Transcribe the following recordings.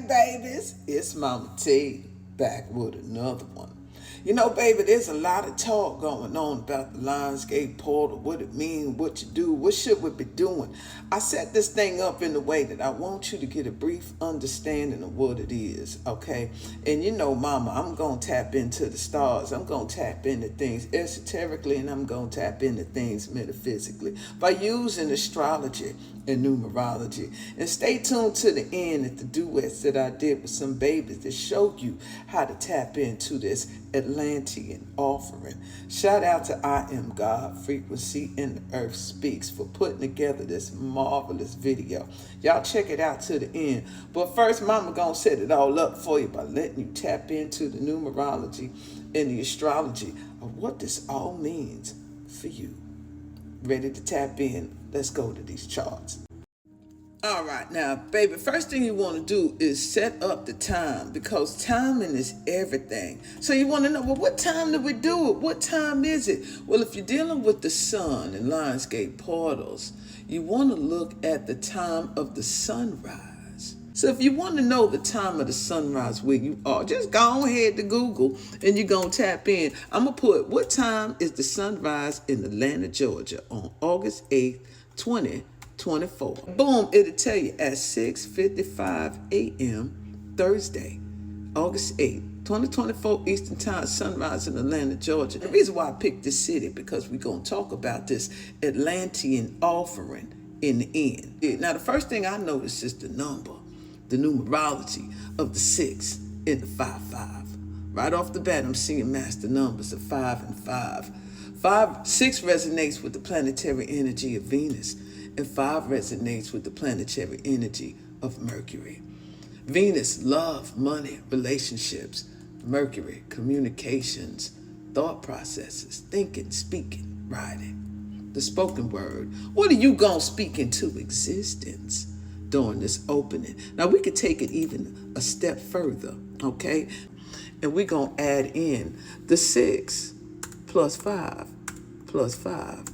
babies, it's MahMah Tea back with another one. You know, baby, there's a lot of talk going on about the Lionsgate portal, what it means, what you do, what should we be doing. I set this thing up in a way that I want you to get a brief understanding of what it is, okay? And you know, mama, I'm going to tap into the stars. I'm going to tap into things esoterically, and I'm going to tap into things metaphysically by using astrology and numerology. And stay tuned to the end at the duets that I did with some babies that show you how to tap into this Atlantean offering. Shout out to I Am God Frequency and the Earth Speaks for putting together this marvelous video. Y'all check it out to the end. But first, mama gonna set it all up for you by letting you tap into the numerology and the astrology of what this all means for you. Ready to tap in? Let's go to these charts. All right, now, baby, first thing you want to do is set up the time, because timing is everything. So you want to know, well, what time do we do it? What time is it? Well, if you're dealing with the sun and Lionsgate portals, you want to look at the time of the sunrise. So if you want to know the time of the sunrise where you are, just go ahead to Google and you're going to tap in. I'm going to put, what time is the sunrise in Atlanta, Georgia on August 8th, 2024. Boom, it'll tell you at 6:55 a.m. Thursday, August 8th, 2024 Eastern Time, sunrise in Atlanta, Georgia. The reason why I picked this city, because we're going to talk about this Atlantean offering in the end. Now, the first thing I notice is the number, the numerology of the 6 and the 5-5. Right off the bat, I'm seeing master numbers of 5 and 5. 6 resonates with the planetary energy of Venus, and 5 resonates with the planetary energy of Mercury. Venus, love, money, relationships. Mercury, communications, thought processes, thinking, speaking, writing. The spoken word. What are you going to speak into existence during this opening? Now, we could take it even a step further, okay? And we're going to add in the 6 plus 5 plus 5.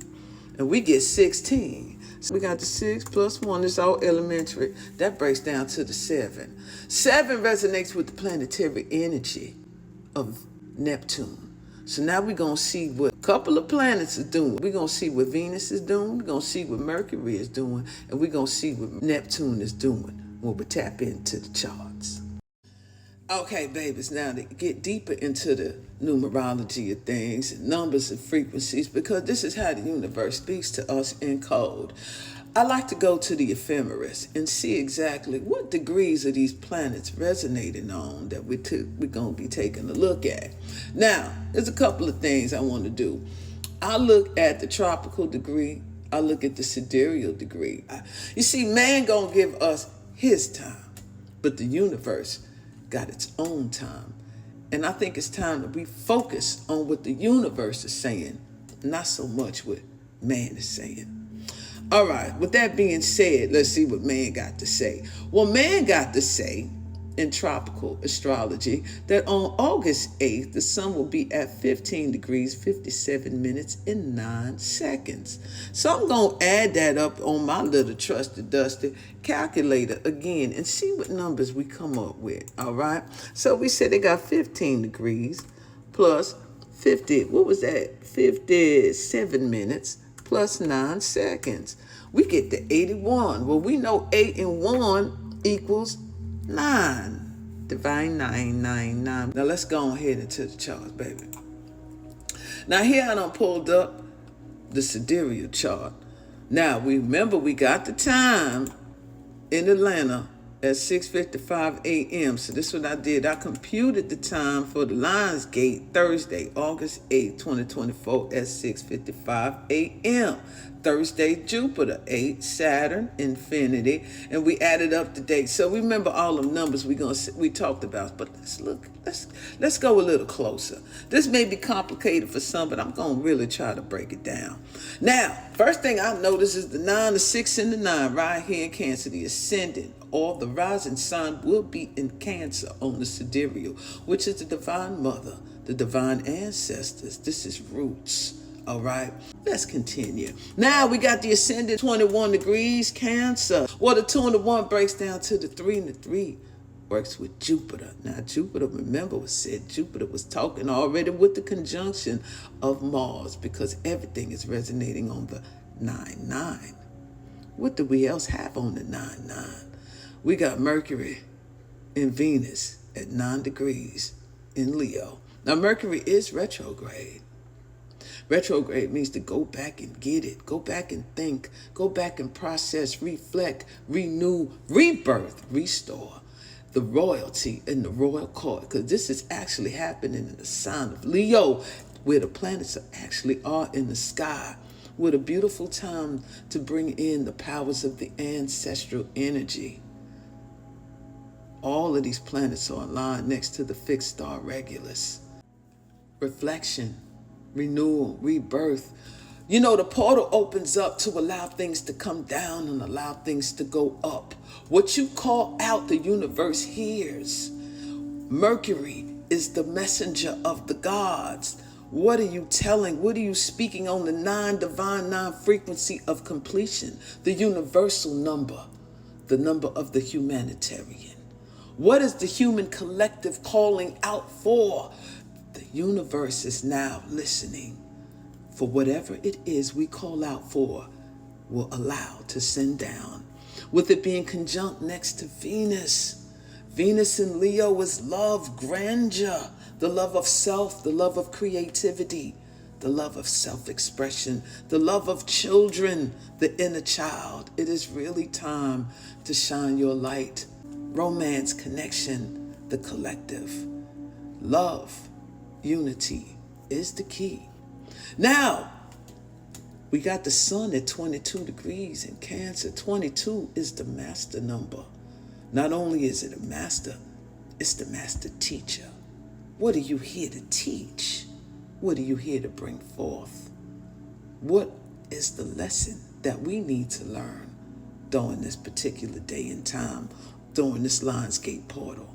And we get 16. So we got the 6 plus 1. It's all elementary. That breaks down to the 7. 7 resonates with the planetary energy of Neptune. So now we're going to see what a couple of planets are doing. We're going to see what Venus is doing. We're going to see what Mercury is doing. And we're going to see what Neptune is doing when we tap into the charts. Okay, babies, now to get deeper into the numerology of things, and numbers and frequencies, because this is how the universe speaks to us in code. I like to go to the ephemeris and see exactly what degrees are these planets resonating on that we're going to be taking a look at. Now, there's a couple of things I want to do. I look at the tropical degree. I look at the sidereal degree. You see, man going to give us his time, but the universe got its own time. And I think it's time that we focus on what the universe is saying, not so much what man is saying. All right, with that being said, let's see what man got to say. Well, man got to say in tropical astrology that on August 8th, the sun will be at 15 degrees, 57 minutes, and 9 seconds. So I'm going to add that up on my little trusted dusted calculator again and see what numbers we come up with, all right? So we said they got 15 degrees plus 50, what was that? 57 minutes plus 9 seconds. We get to 81. Well, we know 8 and 1 equals 9. Divine 999. Now let's go ahead into the charts, baby. Now here I done pulled up the sidereal chart. Now we remember we got the time in Atlanta at 6:55 a.m. So this is what I did. I computed the time for the Lionsgate Thursday, August 8th, 2024 at 6:55 a.m. Thursday, Jupiter, 8, Saturn, infinity, and we added up the date. So remember all the numbers we talked about, but let's go a little closer. This may be complicated for some, but I'm going to really try to break it down. Now, first thing I notice is the 9, the 6, and the 9 right here in Cancer, the ascendant, or the rising sun will be in Cancer on the sidereal, which is the divine mother, the divine ancestors. This is roots. All right, let's continue. Now we got the ascendant 21 degrees Cancer. Well, the 2 and the 1 breaks down to the 3 and the 3 works with Jupiter. Now, Jupiter, remember, was said Jupiter was talking already with the conjunction of Mars, because everything is resonating on the 9-9. What do we else have on the 9-9? We got Mercury and Venus at 9 degrees in Leo. Now, Mercury is retrograde. Retrograde means to go back and get it, go back and think, go back and process, reflect, renew, rebirth, restore the royalty in the royal court, because this is actually happening in the sign of Leo, where the planets actually are in the sky. What a beautiful time to bring in the powers of the ancestral energy. All of these planets are aligned next to the fixed star Regulus. Reflection, renewal, rebirth. You know, the portal opens up to allow things to come down and allow things to go up. What you call out, the universe hears. Mercury is the messenger of the gods. What are you telling? What are you speaking on the 9 divine 9 frequency of completion? The universal number, the number of the humanitarian. What is the human collective calling out for? The universe is now listening for whatever it is we call out for, will allow to send down. With it being conjunct next to Venus. Venus in Leo is love, grandeur, the love of self, the love of creativity, the love of self-expression, the love of children, the inner child. It is really time to shine your light. Romance, connection, the collective. Love, unity is the key. Now, we got the sun at 22 degrees in Cancer. 22 is the master number. Not only is it a master, it's the master teacher. What are you here to teach? What are you here to bring forth? What is the lesson that we need to learn during this particular day and time, during this Lionsgate portal?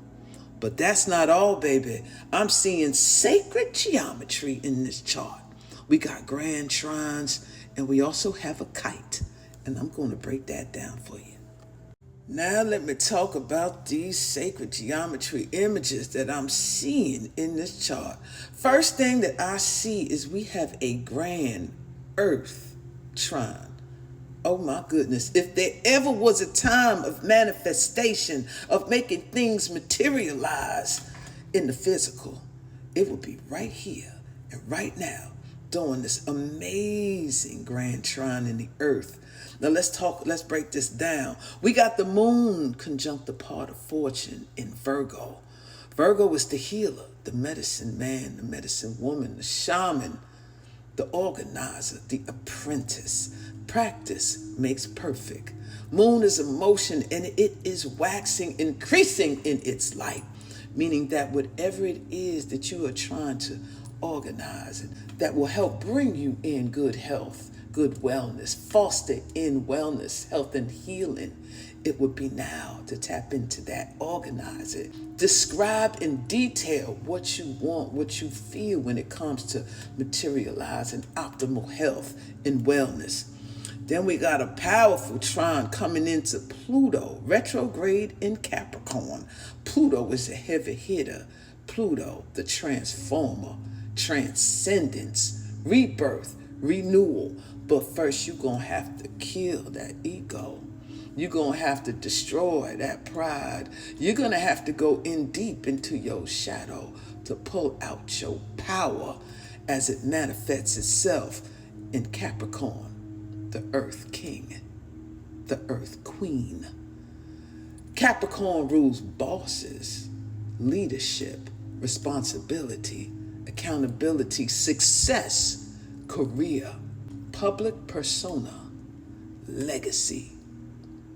But that's not all, baby. I'm seeing sacred geometry in this chart. We got grand trines, and we also have a kite. And I'm going to break that down for you. Now let me talk about these sacred geometry images that I'm seeing in this chart. First thing that I see is we have a grand earth trine. Oh my goodness, if there ever was a time of manifestation, of making things materialize in the physical, it would be right here and right now, during this amazing grand trine in the earth. Now let's break this down. We got the moon conjunct the part of fortune in Virgo. Virgo is the healer, the medicine man, the medicine woman, the shaman, the organizer, the apprentice. Practice makes perfect. Moon is emotion, and it is waxing, increasing in its light, meaning that whatever it is that you are trying to organize, and that will help bring you in good health, good wellness, foster in wellness, health, and healing, it would be now to tap into that, organize it. Describe in detail what you want, what you feel when it comes to materializing optimal health and wellness. Then we got a powerful trine coming into Pluto, retrograde in Capricorn. Pluto is a heavy hitter. Pluto, the transformer, transcendence, rebirth, renewal. But first, you're going to have to kill that ego. You're going to have to destroy that pride. You're going to have to go in deep into your shadow to pull out your power as it manifests itself in Capricorn. The Earth King, the Earth Queen. Capricorn rules bosses, leadership, responsibility, accountability, success, career, public persona, legacy.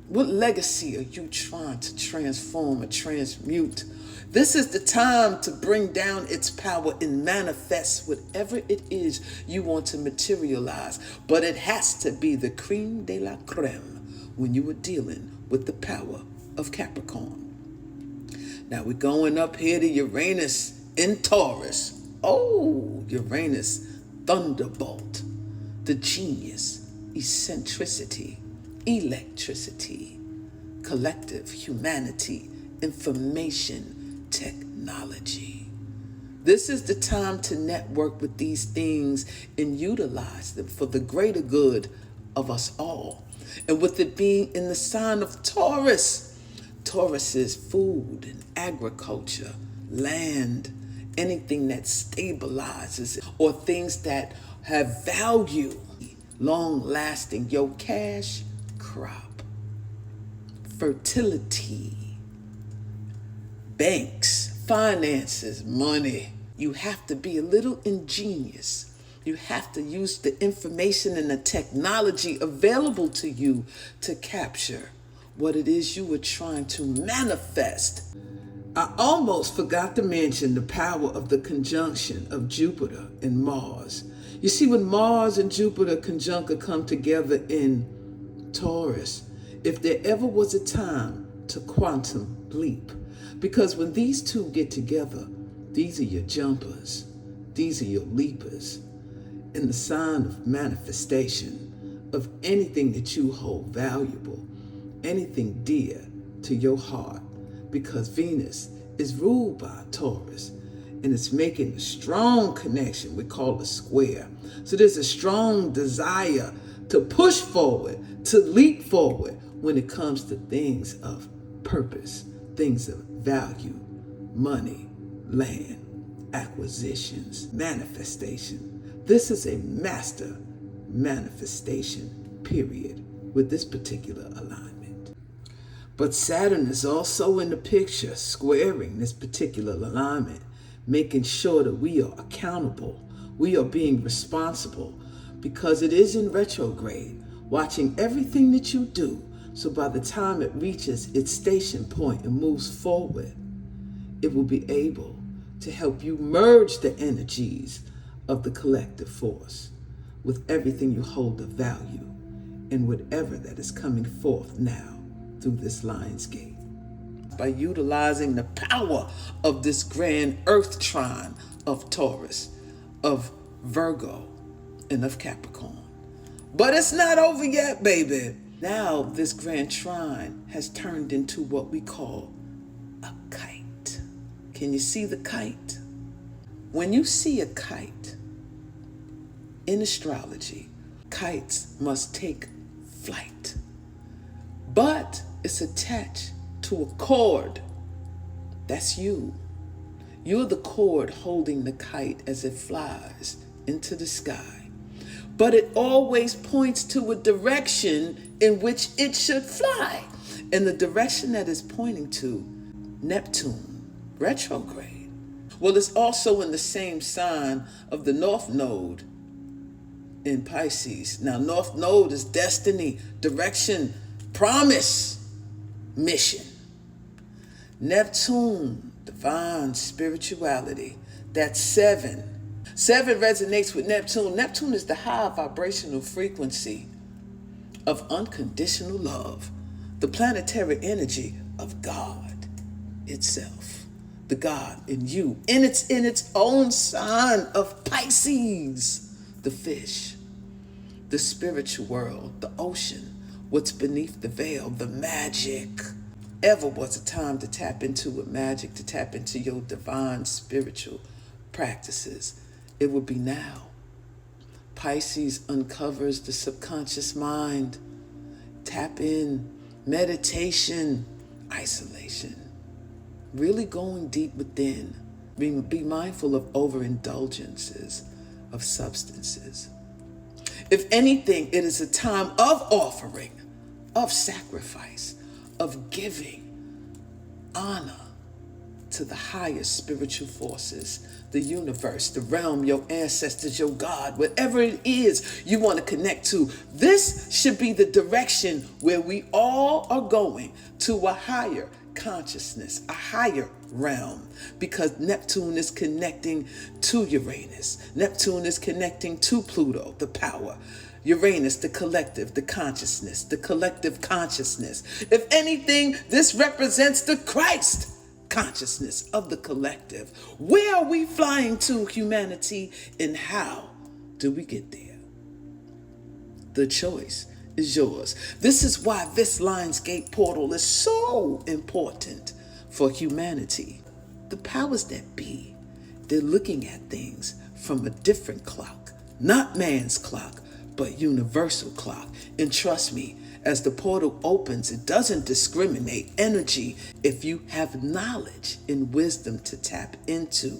What legacy are you trying to transform or transmute? This is the time to bring down its power and manifest whatever it is you want to materialize. But it has to be the creme de la creme when you are dealing with the power of Capricorn. Now we're going up here to Uranus in Taurus. Oh, Uranus, thunderbolt, the genius, eccentricity, electricity, collective humanity, information technology. This is the time to network with these things and utilize them for the greater good of us all. And with it being in the sign of Taurus, Taurus is food and agriculture, land, anything that stabilizes or things that have value, long-lasting, your cash crop, fertility, banks, finances, money. You have to be a little ingenious. You have to use the information and the technology available to you to capture what it is you were trying to manifest. I almost forgot to mention the power of the conjunction of Jupiter and Mars. You see, when Mars and Jupiter conjunct come together in Taurus, if there ever was a time to quantum leap, because when these two get together, these are your jumpers, these are your leapers, in the sign of manifestation of anything that you hold valuable, anything dear to your heart, because Venus is ruled by Taurus and it's making a strong connection we call a square. So there's a strong desire to push forward, to leap forward when it comes to things of purpose, things of value, money, land, acquisitions, manifestation. This is a master manifestation period with this particular alignment. But Saturn is also in the picture, squaring this particular alignment, making sure that we are accountable, we are being responsible, because it is in retrograde, watching everything that you do. So by the time it reaches its station point and moves forward, it will be able to help you merge the energies of the collective force with everything you hold of value and whatever that is coming forth now through this Lion's Gate. By utilizing the power of this grand earth trine of Taurus, of Virgo, and of Capricorn. But it's not over yet, baby. Now this grand trine has turned into what we call a kite. Can you see the kite? When you see a kite in astrology, kites must take flight. But it's attached to a cord. That's you. You're the cord holding the kite as it flies into the sky. But it always points to a direction in which it should fly. And the direction that it's pointing to, Neptune, retrograde. Well, it's also in the same sign of the North Node in Pisces. Now, North Node is destiny, direction, promise, mission. Neptune, divine spirituality. That's 7. 7 resonates with Neptune. Neptune is the high vibrational frequency of unconditional love, the planetary energy of God itself, the God in you, in its own sign of Pisces, the fish, the spiritual world, the ocean, what's beneath the veil, the magic. Ever was a time to tap into a magic, to tap into your divine spiritual practices, it would be now. Pisces uncovers the subconscious mind. Tap in, meditation, isolation, really going deep within. Be mindful of overindulgences of substances. If anything, it is a time of offering, of sacrifice, of giving honor to the highest spiritual forces, the universe, the realm, your ancestors, your God, whatever it is you want to connect to. This should be the direction where we all are going, to a higher consciousness, a higher realm, because Neptune is connecting to Uranus. Neptune is connecting to Pluto, the power. Uranus, the collective, the consciousness, the collective consciousness. If anything, this represents the Christ consciousness of the collective. Where are we flying to, humanity, and how do we get there? The choice is yours. This is why this Lionsgate portal is so important for humanity. The powers that be, they're looking at things from a different clock, not man's clock, but universal clock. And trust me, as the portal opens, it doesn't discriminate energy. If you have knowledge and wisdom to tap into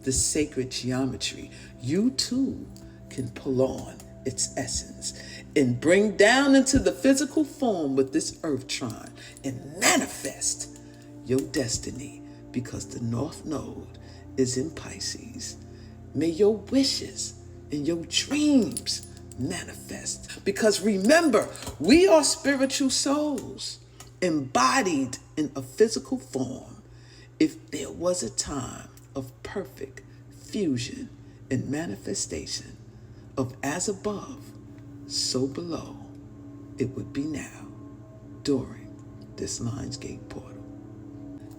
the sacred geometry, you too can pull on its essence and bring down into the physical form with this earth trine and manifest your destiny, because the North Node is in Pisces. May your wishes and your dreams manifest. Because remember, we are spiritual souls embodied in a physical form. If there was a time of perfect fusion and manifestation of as above, so below, it would be now during this Lionsgate portal.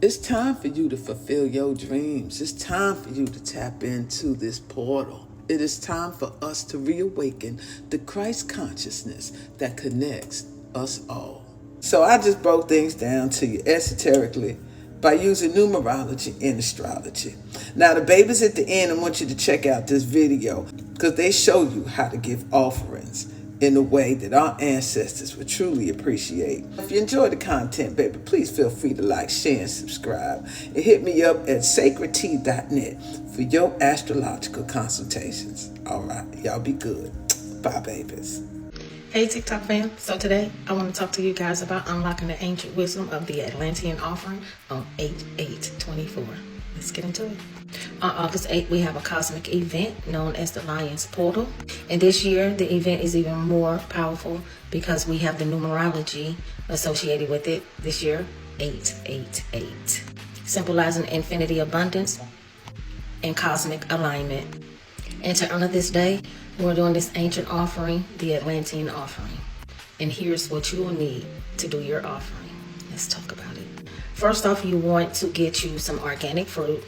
It's time for you to fulfill your dreams. It's time for you to tap into this portal. It is time for us to reawaken the Christ consciousness that connects us all. So I just broke things down to you esoterically by using numerology and astrology. Now the babies at the end, I want you to check out this video because they show you how to give offerings in a way that our ancestors would truly appreciate. If you enjoy the content, baby, please feel free to like, share, and subscribe. And hit me up at sacredtea.net for your astrological consultations. All right, y'all be good. Bye, babies. Hey TikTok fam, so today I want to talk to you guys about unlocking the ancient wisdom of the Atlantean offering on 8/8/24. Let's get into it. On August 8th, we have a cosmic event known as the Lion's Portal. And this year, the event is even more powerful because we have the numerology associated with it this year, 888, symbolizing infinity abundance and cosmic alignment. And to honor this day, we're doing this ancient offering, the Atlantean offering. And here's what you will need to do your offering. Let's talk about it. First off, you want to get you some organic fruit,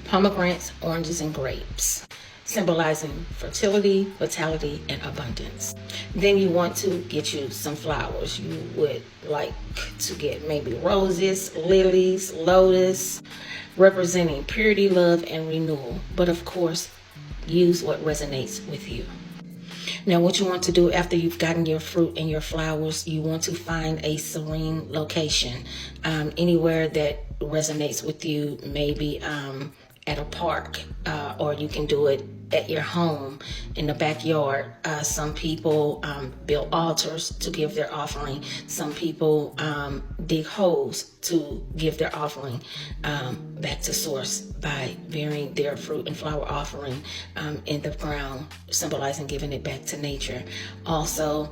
pomegranates, oranges, and grapes, symbolizing fertility, vitality, and abundance. Then you want to get you some flowers. You would like to get maybe roses, lilies, lotus, representing purity, love, and renewal. But of course, use what resonates with you. Now, what you want to do after you've gotten your fruit and your flowers, you want to find a serene location, anywhere that resonates with you, maybe at a park, or you can do it at your home in the backyard. Some people build altars to give their offering. Some people dig holes to give their offering back to source by burying their fruit and flower offering in the ground, symbolizing giving it back to nature. Also,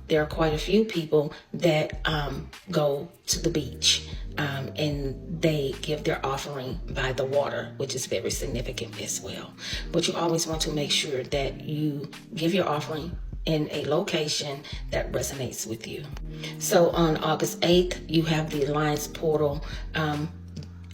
there are quite a few people that go to the beach and they give their offering by the water, which is very significant as well. But you always want to make sure that you give your offering in a location that resonates with you. So on August 8th, you have the Lion's Portal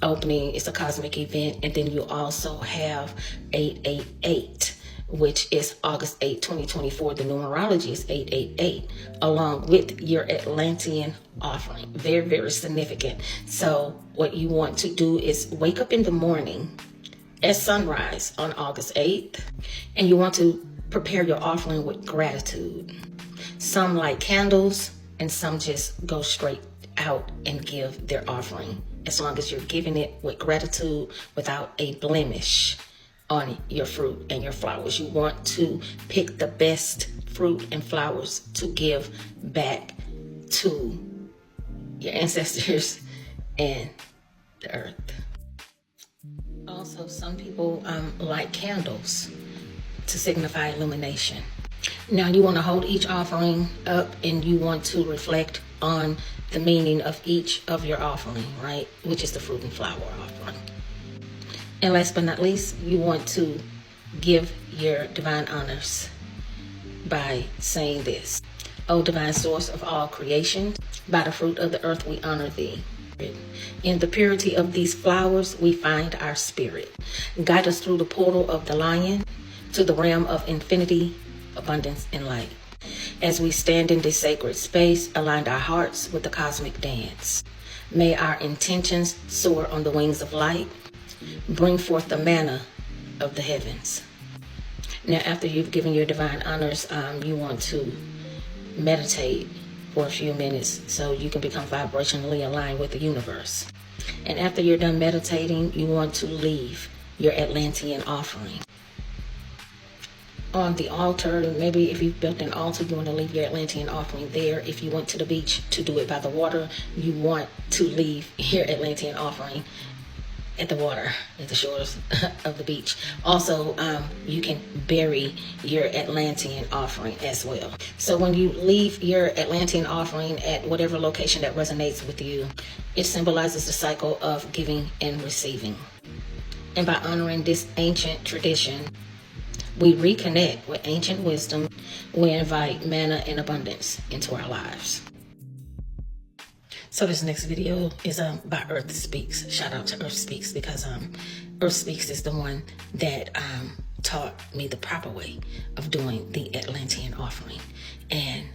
opening. It's a cosmic event. And then you also have 888, which is August 8, 2024. The numerology is 888, along with your Atlantean offering. Very, very significant. So what you want to do is wake up in the morning at sunrise on August 8th, and you want to prepare your offering with gratitude. Some light candles, and some just go straight out and give their offering, as long as you're giving it with gratitude without a blemish on your fruit and your flowers. You want to pick the best fruit and flowers to give back to your ancestors and the earth. Also, some people light candles to signify illumination. Now, you want to hold each offering up and you want to reflect on the meaning of each of your offering, right? Which is the fruit and flower offering. And last but not least, you want to give your divine honors by saying this: O divine source of all creation, by the fruit of the earth we honor thee. In the purity of these flowers we find our spirit. Guide us through the portal of the lion to the realm of infinity, abundance, and light. As we stand in this sacred space, align our hearts with the cosmic dance. May our intentions soar on the wings of light. Bring forth the manna of the heavens. Now, after you've given your divine honors, you want to meditate for a few minutes so you can become vibrationally aligned with the universe. And after you're done meditating, you want to leave your Atlantean offering on the altar. Maybe if you've built an altar, you want to leave your Atlantean offering there. If you went to the beach to do it by the water, you want to leave your Atlantean offering at the water, at the shores of the beach. Also, you can bury your Atlantean offering as well. So when you leave your Atlantean offering at whatever location that resonates with you, it symbolizes the cycle of giving and receiving. And by honoring this ancient tradition, we reconnect with ancient wisdom. We invite manna and abundance into our lives. So this next video is by Earth Speaks. Shout out to Earth Speaks, because Earth Speaks is the one that taught me the proper way of doing the Atlantean offering. And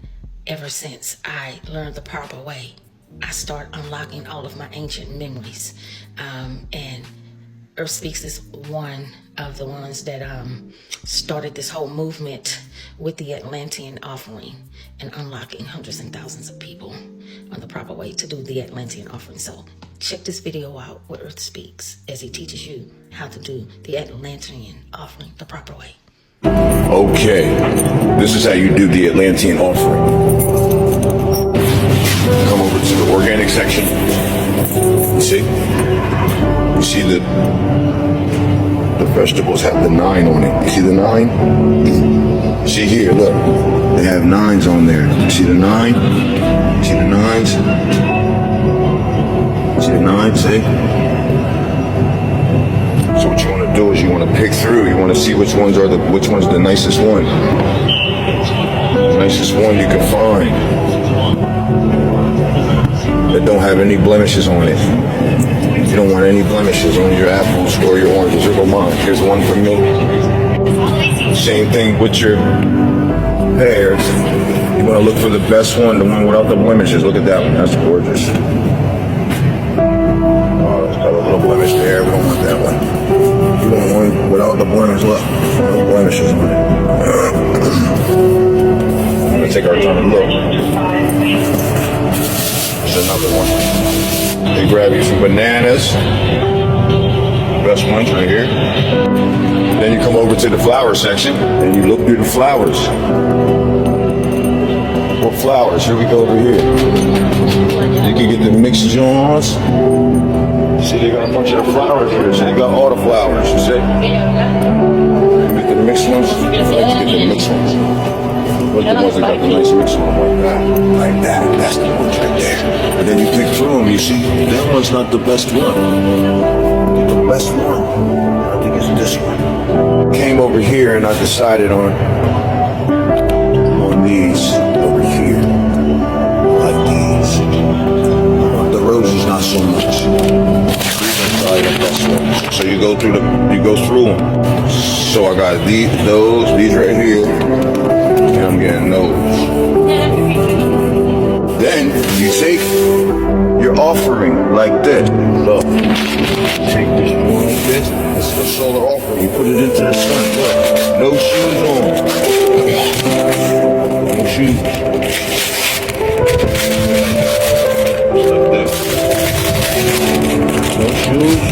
ever since I learned the proper way, I start unlocking all of my ancient memories. And Earth Speaks is one of the ones that started this whole movement with the Atlantean offering and unlocking hundreds and thousands of people on the proper way to do the Atlantean offering. So check this video out with Earth Speaks as he teaches you how to do the Atlantean offering the proper way. Okay, this is how you do the Atlantean offering. Come over to the organic section. You see the vegetables have the 9 on it. You see the 9? See here, look. They have 9s on there. You see the 9? See the 9s? See the 9s, see? So what you want to do is you want to pick through. You want to see which one's the nicest one. The nicest one you can find that don't have any blemishes on it. You don't want any blemishes on your apples or your oranges. Here go mine. Here's one for me. Same thing with your pears. You want to look for the best one, the one without the blemishes. Look at that one. That's gorgeous. Oh, it's got a little blemish there. We don't want that one. You want one without the blemish. Look, no blemishes on it. I'm going to take our time and look. There's another one. They grab you some bananas. Best ones right here. Then you come over to the flower section and you look through the flowers. What flowers? Here we go over here. You can get the mixed joints. See, they got a bunch of the flowers here. So they got all the flowers, you see? You get the mixed ones. I like to get the mixed ones. But the ones that got the nice mix on them like that. That's the ones right there. And then you pick through them, you see, that one's not the best one. The best one, I think it's this one. Came over here and I decided on these over here. I like these. The roses not so much. These are probably the best ones. So you go through them. So I got these right here. And I'm getting those. Then you take your offering like this. Look. Take this one like this. It's the solar offering. You put it into the sun. Look. No shoes on. No shoes. Just like this. No shoes.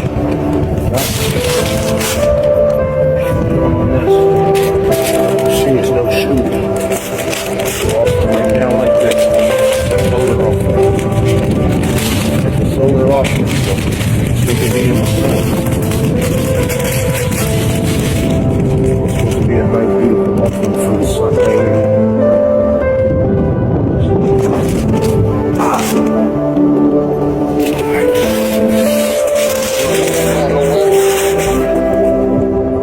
See, it's no shoes. Right down like this. Solar offering. It's a solar offering. So stick it in the sun. It's supposed to be a nice, beautiful offering from the sun.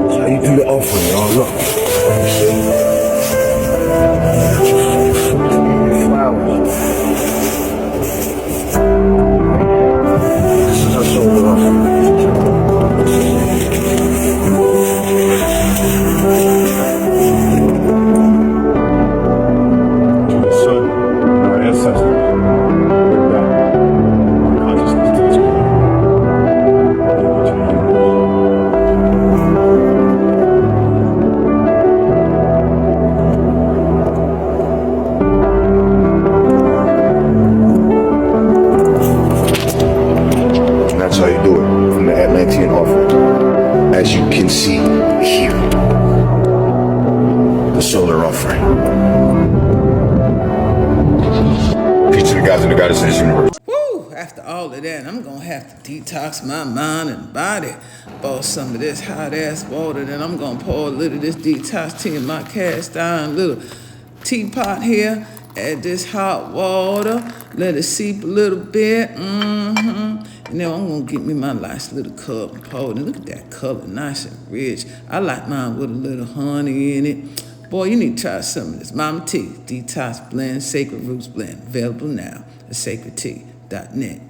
That's how you do the offering, y'all. Look. all of that. I'm gonna have to detox my mind and body. Pour some of this hot ass water, then I'm gonna pour a little of this detox tea in my cast iron little teapot here. Add this hot water, let it seep a little bit, and then I'm gonna get me my nice little cup and pour it. And look at that color, nice and rich. I like mine with a little honey in it. Boy, you need to try some of this. MahMah Tea, Detox Blend, Sacred Roots Blend, available now at sacredtea.net.